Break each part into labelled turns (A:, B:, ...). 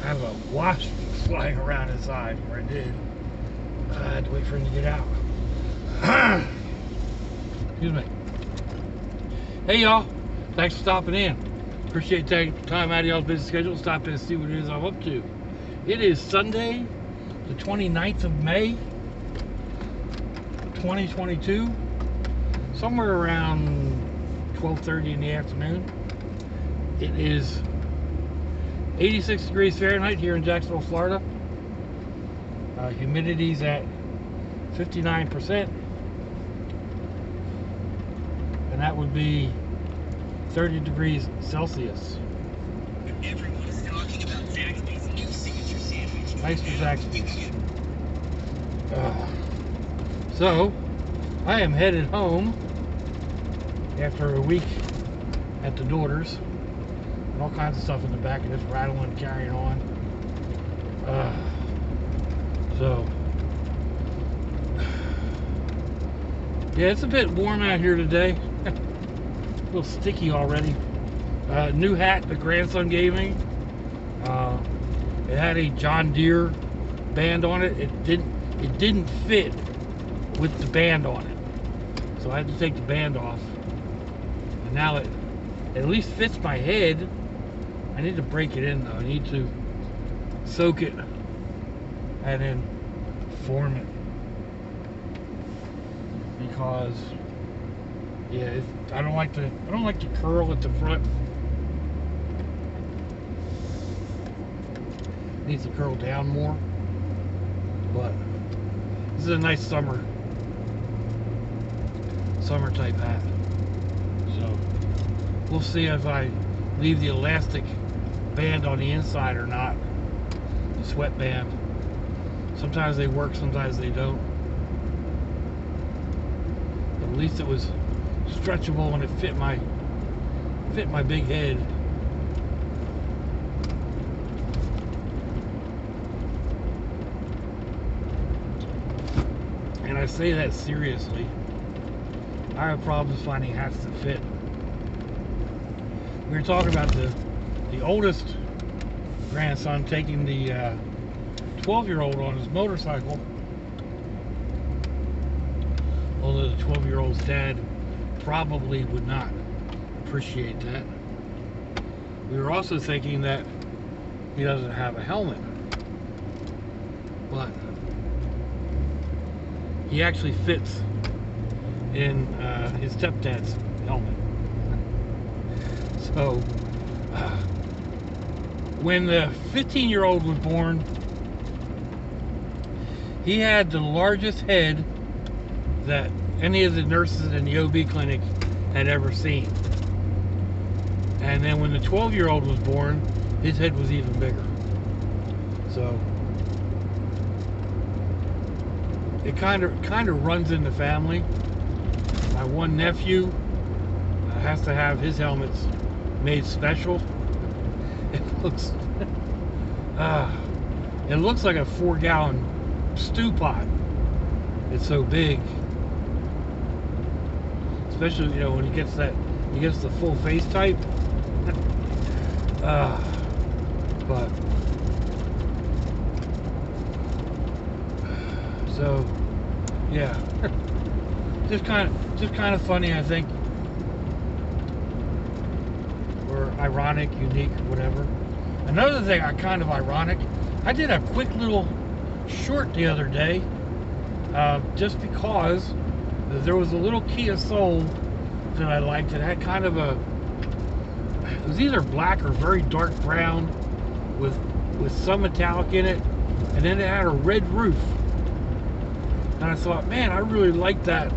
A: I have a wasp flying around inside, or I did. I had to wait for him to get out. Excuse me. Hey y'all, thanks for stopping in. Appreciate taking time out of y'all's busy schedule to stop in and see what it is I'm up to. It is Sunday, the 29th of May, 2022. Somewhere around 12:30 in the afternoon. It is 86 degrees Fahrenheit here in Jacksonville, Florida. Humidity's at 59%, and that would be 30 degrees Celsius.
B: Everyone is talking about Zaxby's new signature sandwich.
A: Nice for Zaxby's. So, I am headed home after a week at the daughter's. And all kinds of stuff in the back of this rattling and carrying on. So, yeah, it's a bit warm out here today. A little sticky already. New hat the grandson gave me. It had a John Deere band on it. It didn't fit with the band on it, so I had to take the band off. And now it at least fits my head. I need to break it in though. I need to soak it and then form it, because yeah, I don't like the curl at the front. It needs to curl down more. But this is a nice summer type hat. So we'll see if I leave the elastic band on the inside or not. The sweat band. Sometimes they work, sometimes they don't. But at least it was stretchable and it fit my big head. And I say that seriously. I have problems finding hats that fit. We were talking about the oldest grandson taking the 12-year-old on his motorcycle, although the 12-year-old's dad probably would not appreciate that. We were also thinking that he doesn't have a helmet, but he actually fits in his stepdad's helmet. So, when the 15-year-old was born, he had the largest head that any of the nurses in the OB clinic had ever seen. And then when the 12-year-old was born, his head was even bigger. So, it kind of runs in the family. My one nephew has to have his helmets made special. It looks like a 4-gallon stew pot. It's so big, especially when he gets the full face type. But so yeah, just kind of funny, I think. Or ironic, unique, whatever. Another thing kind of ironic, I did a quick little short the other day, just because there was a little Kia Soul that I liked. It had kind of it was either black or very dark brown with some metallic in it, and then it had a red roof. And I thought, man, I really like that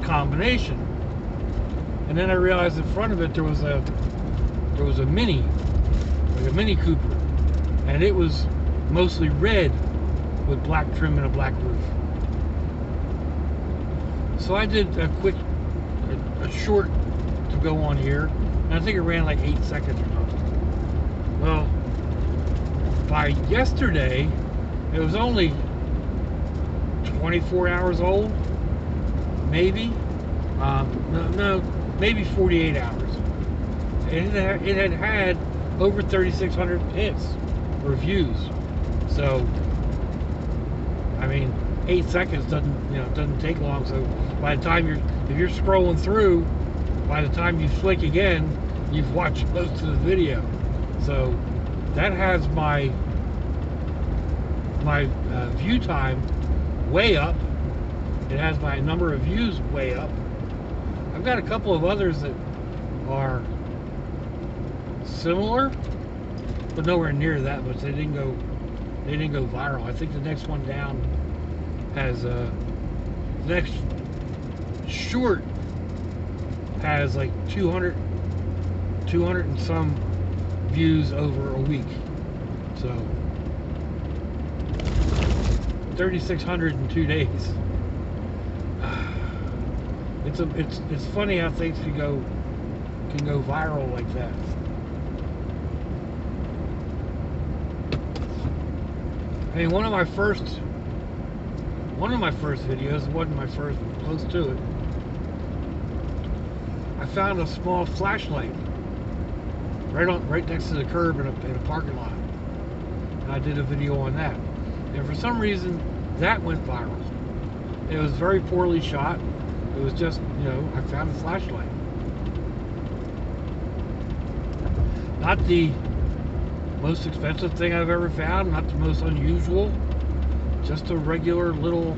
A: combination. And then I realized in front of it there was a Mini, like a Mini Cooper, and it was mostly red with black trim and a black roof. So I did a short to go on here, and I think it ran like 8 seconds or something. Well, by yesterday, it was only 24 hours old, maybe. No, maybe 48 hours. And it had over 3,600 hits reviews. So, I mean, 8 seconds doesn't take long. So by the time if you're scrolling through, by the time you flick again, you've watched most of the video. So that has my view time way up. It has my number of views way up. I've got a couple of others that are similar, but nowhere near that much. They didn't go viral. I think the next one down has the next short has like 200 and some views over a week. So 3,600 in 2 days. It's funny how things can go viral like that. I mean, one of my first videos, it wasn't my first, but close to it. I found a small flashlight right next to the curb in a parking lot, and I did a video on that. And for some reason, that went viral. It was very poorly shot. It was just, I found a flashlight. Not the most expensive thing I've ever found, not the most unusual, just a regular little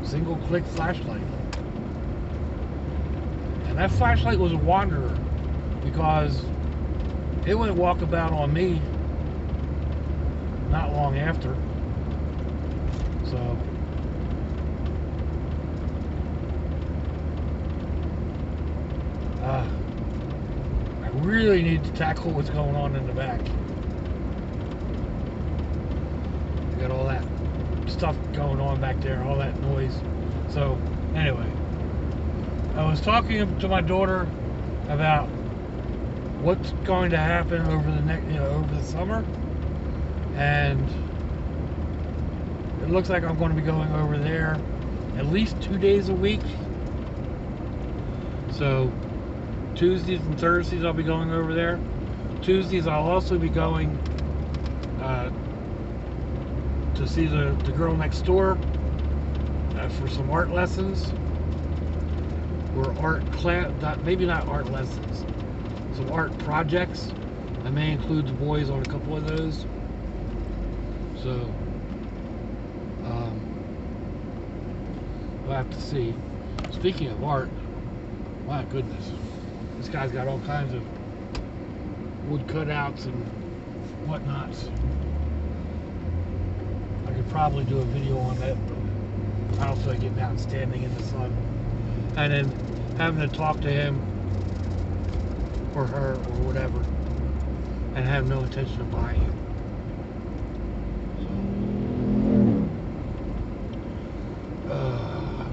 A: single-click flashlight. And that flashlight was a wanderer, because it went walkabout on me not long after. So I really need to tackle what's going on in the back. We got all that stuff going on back there, all that noise. So anyway, I was talking to my daughter about what's going to happen over the next, over the summer, and it looks like I'm going to be going over there at least 2 days a week. So Tuesdays and Thursdays I'll be going over there. Tuesdays I'll also be going to see the girl next door for some art lessons, or art class, maybe not art lessons, some art projects. I may include the boys on a couple of those. So we'll have to see. Speaking of art, my goodness, this guy's got all kinds of wood cutouts and whatnots. I could probably do a video on that, but I don't feel like getting out and standing in the sun and then having to talk to him or her or whatever and have no intention of buying it.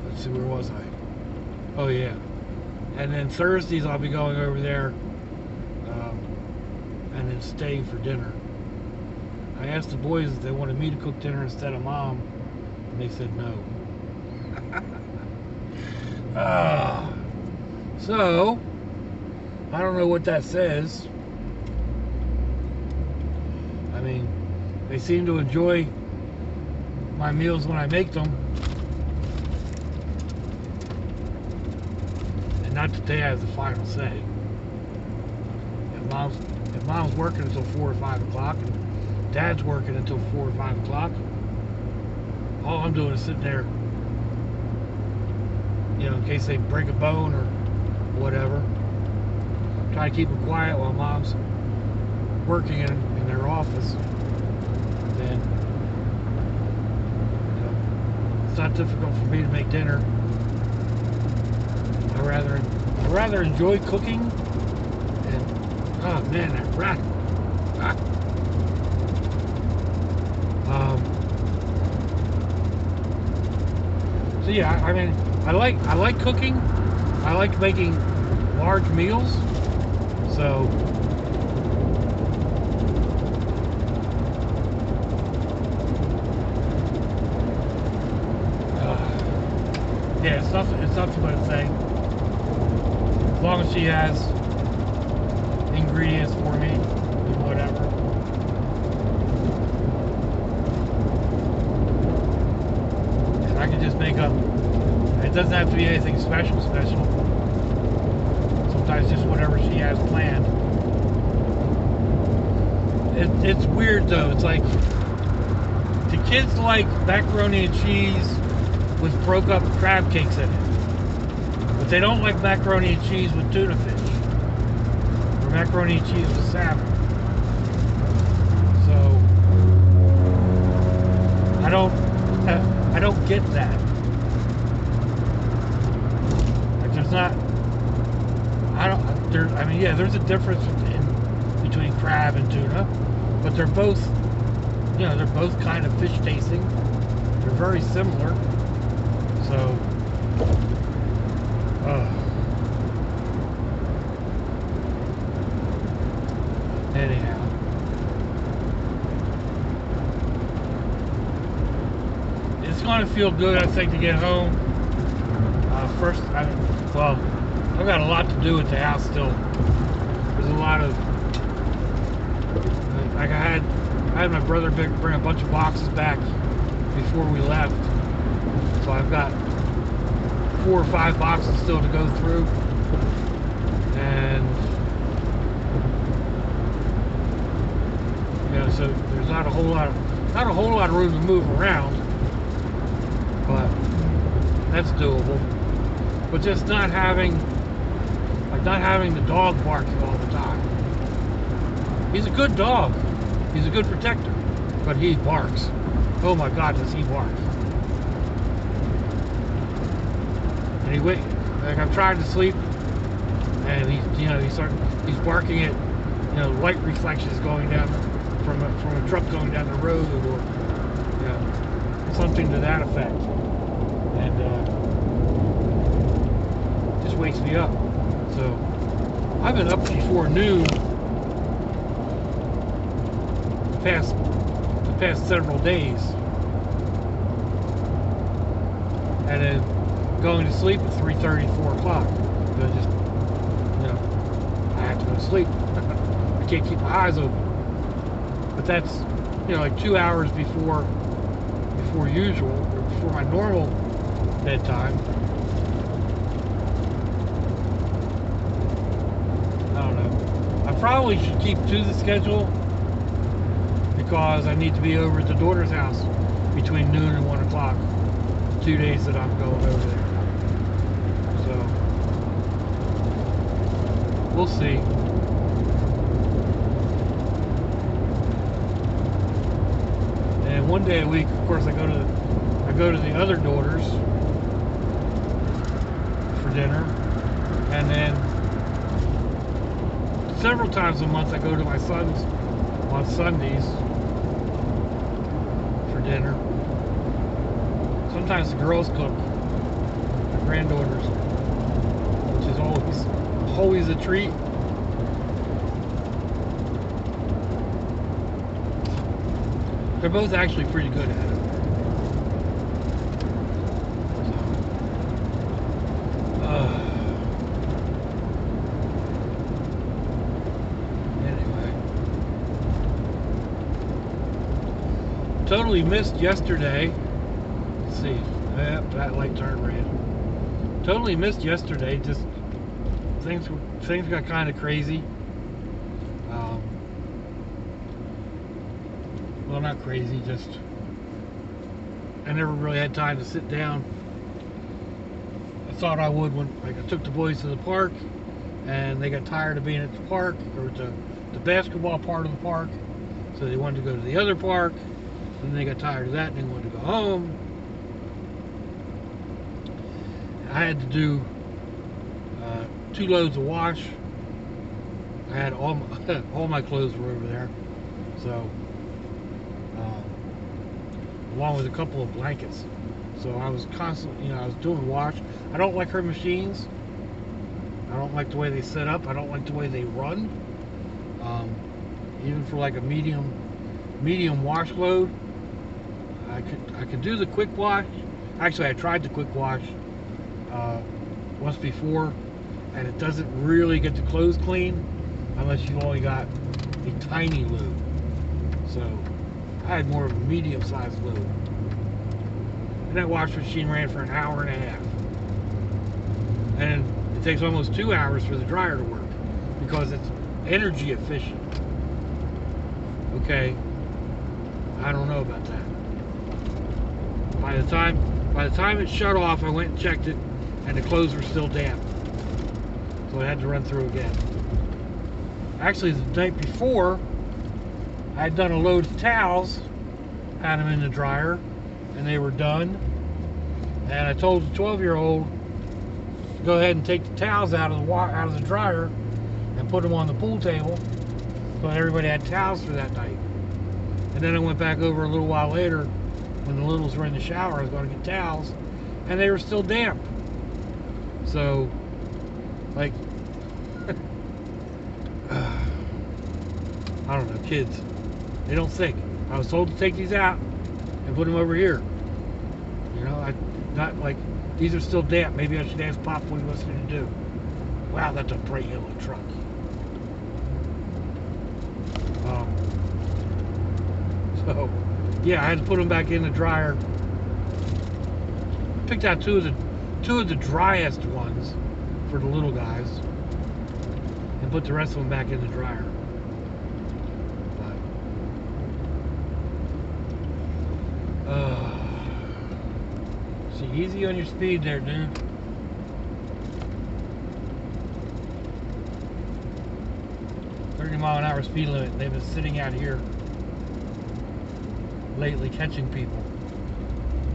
A: Let's see, where was I? Oh yeah. And then Thursdays I'll be going over there and then staying for dinner. I asked the boys if they wanted me to cook dinner instead of Mom, and they said no. So I don't know what that says. I mean, they seem to enjoy my meals when I make them, and not that they have the final say. If Mom's working until 4 or 5 o'clock and Dad's working until 4 or 5 o'clock, all I'm doing is sitting there, in case they break a bone or whatever. Try to keep them quiet while Mom's working in their office. Then it's not difficult for me to make dinner. I rather enjoy cooking. And oh man, that rat. So yeah, I mean, I like cooking. I like making large meals. So yeah, it's nothing but a thing. As long as she has ingredients for me and whatever. I can just make up. It doesn't have to be anything special. Sometimes just whatever she has planned. It's weird though. It's like the kids like macaroni and cheese with broke up crab cakes in it, but they don't like macaroni and cheese with tuna fish or macaroni and cheese with salmon. So I don't get that. Like there's not. I mean, yeah, there's a difference between crab and tuna, but they're both, they're both kind of fish tasting. They're very similar. So, anyhow, it's going to feel good, I think, to get home. First, I've got a lot to do at the house still. There's a lot of, like I had my brother bring a bunch of boxes back before we left. So I've got 4 or 5 boxes still to go through. And, so there's not a whole lot of room to move around. But that's doable. But just not having the dog barking all the time. He's a good dog. He's a good protector. But he barks. Oh my God, does he bark. And like I'm trying to sleep, and he's barking at, light reflections going down from a truck going down the road, or, something to that effect. And, just wakes me up. So I've been up before noon the past several days, and then going to sleep at 3:30, 4 o'clock. I have to go to sleep. I can't keep my eyes open. But that's like 2 hours before usual, or before my normal bedtime. I probably should keep to the schedule, because I need to be over at the daughter's house between noon and 1 o'clock, 2 days that I'm going over there. So we'll see. And one day a week, of course, I go to the other daughters for dinner, and then several times a month I go to my son's on Sundays for dinner. Sometimes the girls cook, my granddaughters, which is always a treat. They're both actually pretty good at it. Totally missed yesterday. Let's see. Yep, that light turned red. Totally missed yesterday. Just things got kind of crazy. Well, not crazy. Just I never really had time to sit down. I thought I would when I took the boys to the park, and they got tired of being at the park, or the basketball part of the park, so they wanted to go to the other park. And they got tired of that and they wanted to go home. I had to do 2 loads of wash. I had all my clothes were over there, so along with a couple of blankets. So I was constantly, I was doing wash. I don't like her machines. I don't like the way they set up. I don't like the way they run. Even for like a medium wash load, I could do the quick wash. Actually, I tried the quick wash once before, and it doesn't really get the clothes clean unless you've only got a tiny load. So I had more of a medium-sized load. and that wash machine ran for an hour and a half. And it takes almost 2 hours for the dryer to work because it's energy efficient. Okay, I don't know about that. By the time it shut off, I went and checked it, and the clothes were still damp. So I had to run through again. Actually, the night before, I had done a load of towels, had them in the dryer, and they were done. And I told the 12-year-old to go ahead and take the towels out of the dryer and put them on the pool table, so everybody had towels for that night. And then I went back over a little while later when the littles were in the shower. I was going to get towels, and they were still damp. So, like, I don't know, kids, they don't think. I was told to take these out and put them over here. You know, not like, these are still damp. Maybe I should ask Pop what he wants me to do. Wow, that's a bright yellow truck. So, yeah, I had to put them back in the dryer. Picked out two of the driest ones for the little guys, and put the rest of them back in the dryer. See, easy on your speed there, dude. .30-mile-an-hour speed limit. They've been sitting out here lately catching people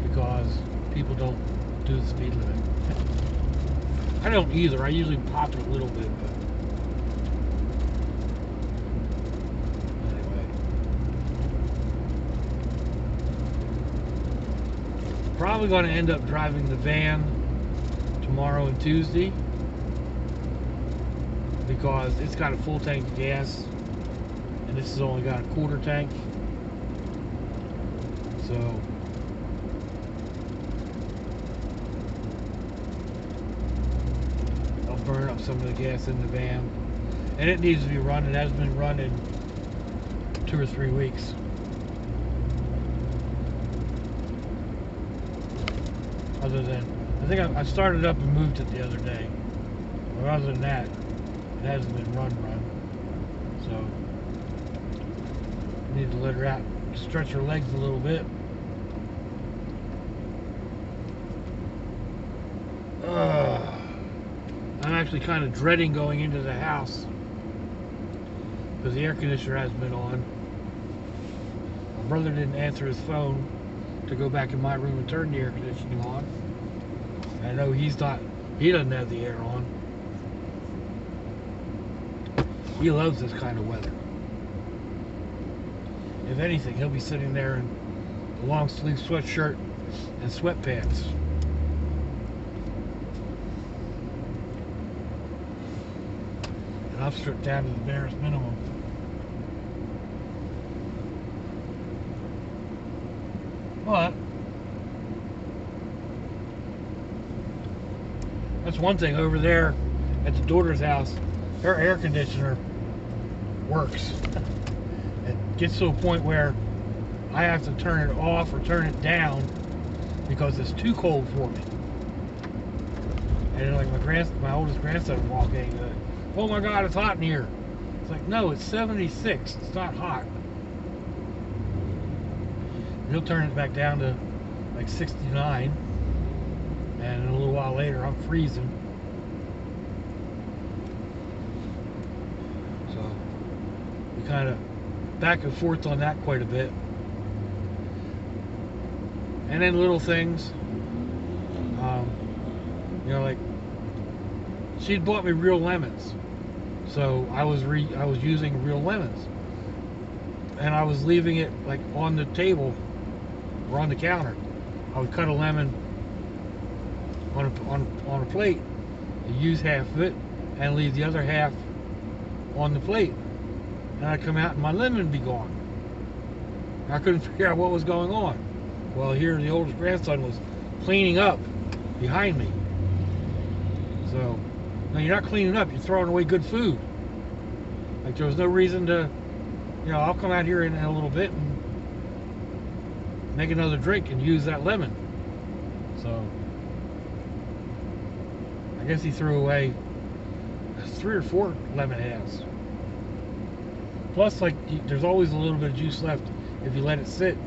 A: because people don't do the speed limit. I don't either. I usually pop it a little bit, but anyway. Probably going to end up driving the van tomorrow and Tuesday because it's got a full tank of gas and this has only got a quarter tank. So I'll burn up some of the gas in the van, and it needs to be run. It has been running 2 or 3 weeks. Other than, I think I started up and moved it the other day. But other than that, it hasn't been run. So I need to let her out, stretch her legs a little bit. I'm actually kind of dreading going into the house because the air conditioner hasn't been on. My brother didn't answer his phone to go back in my room and turn the air conditioning on. I know he doesn't have the air on. He loves this kind of weather. If anything, he'll be sitting there in a long sleeve sweatshirt and sweatpants. And I've stripped down to the barest minimum. But that's one thing over there at the daughter's house. Her air conditioner works. It gets to a point where I have to turn it off or turn it down because it's too cold for me. And like my oldest grandson walked in, oh my God, it's hot in here. It's like, no, it's 76. It's not hot. He'll turn it back down to like 69, and a little while later I'm freezing. So we kind of back and forth on that quite a bit. And then little things, you know, like she'd bought me real lemons, so I was using real lemons, and I was leaving it like on the table or on the counter. I would cut a lemon on a plate, use half of it, and leave the other half on the plate. And I'd come out and my lemon would be gone. I couldn't figure out what was going on. Well, here the oldest grandson was cleaning up behind me. So, no, you're not cleaning up, you're throwing away good food. Like, there was no reason to, you know, I'll come out here in a little bit and make another drink and use that lemon. So I guess he threw away 3 or 4 lemon halves. Plus, like, there's always a little bit of juice left. If you let it sit,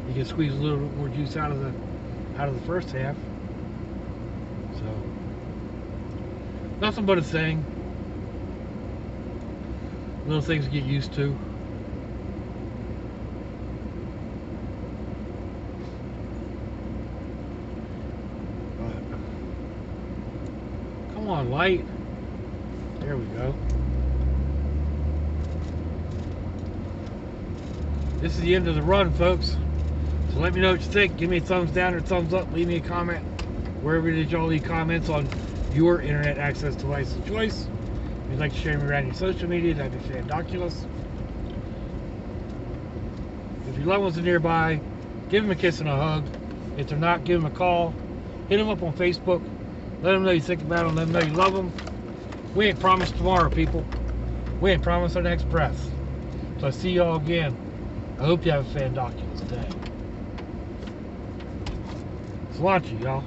A: you can squeeze a little bit more juice out of the first half. So nothing but a thing. Little things to get used to. But, come on, light. There we go. This is the end of the run, folks. So let me know what you think. Give me a thumbs down or thumbs up. Leave me a comment wherever it is y'all leave comments on your internet access device of choice. If you'd like to share me around your social media, that'd be fandoculous. If your loved ones are nearby, give them a kiss and a hug. If they're not, give them a call. Hit them up on Facebook. Let them know you think about them. Let them know you love them. We ain't promised tomorrow, people. We ain't promised our next breath. So I see y'all again. I hope you have a fandoculous day. Sláinte, y'all.